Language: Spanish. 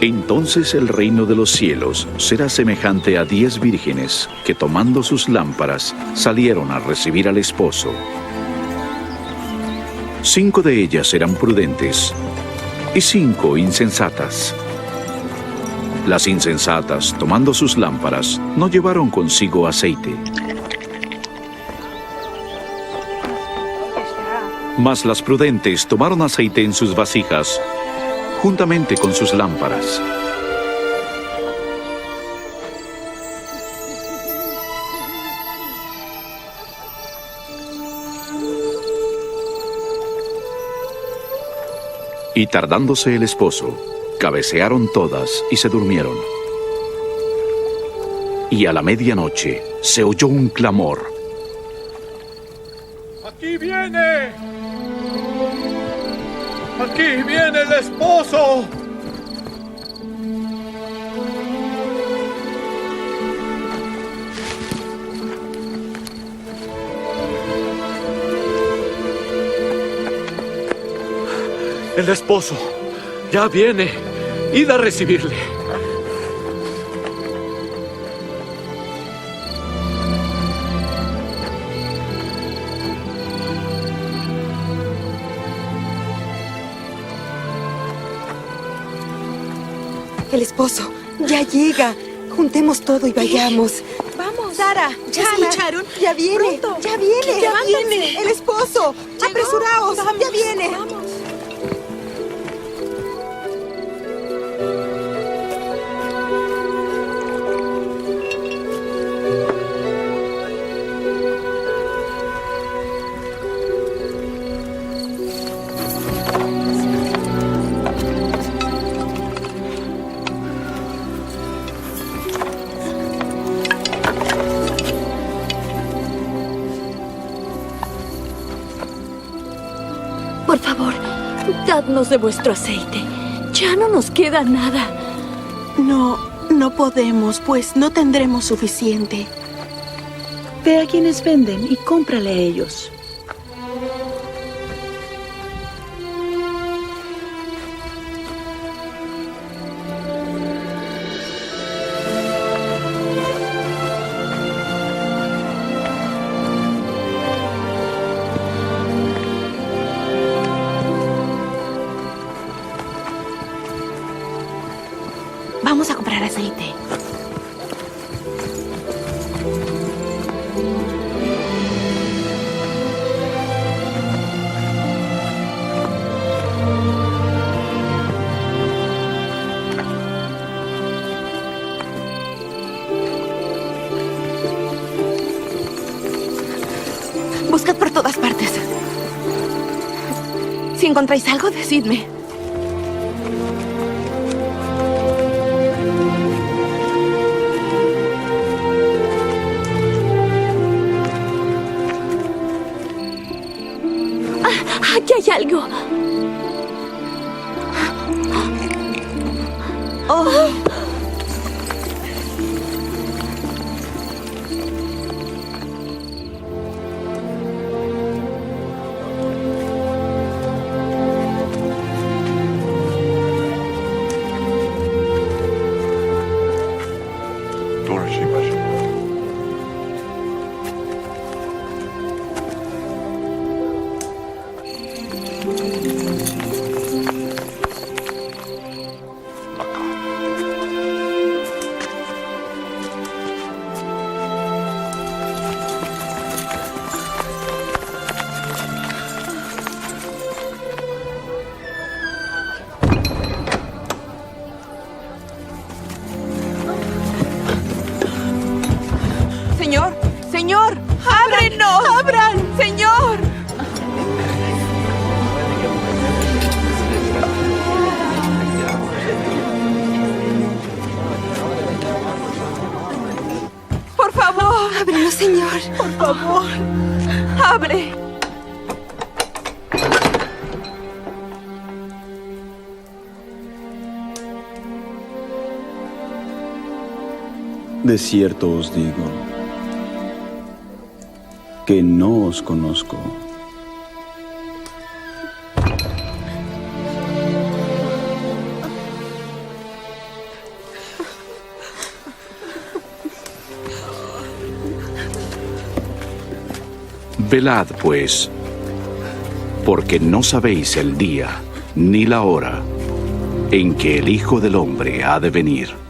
Entonces el reino de los cielos será semejante a 10 vírgenes que tomando sus lámparas salieron a recibir al esposo. 5 de ellas eran prudentes y 5 insensatas. Las insensatas, tomando sus lámparas, no llevaron consigo aceite. Mas las prudentes tomaron aceite en sus vasijas, juntamente con sus lámparas. Y tardándose el esposo, cabecearon todas y se durmieron. Y a la medianoche se oyó un clamor. ¡Aquí viene! ¡Aquí viene el esposo! El esposo ya viene. Id a recibirle. El esposo ya llega. Juntemos todo y vayamos. Vamos. Sara, ¿Ya Hannah, escucharon? ya viene. Pronto. Ya viene. Ya Levántense. viene. El esposo. ¿Llegó? Apresuraos. Vamos, ya viene. Vamos. Por favor, dadnos de vuestro aceite. Ya no nos queda nada. No podemos, pues no tendremos suficiente. Ve a quienes venden y cómprale a ellos. Vamos a comprar aceite. Buscad por todas partes. Si encontráis algo, decidme. Aquí hay algo. Oh. Señor, señor, ábrenos. Abran, señor. Por favor. Ábrenos, Señor. Por favor. Abre. De cierto os digo que no os conozco. Velad, pues, porque no sabéis el día ni la hora en que el Hijo del Hombre ha de venir.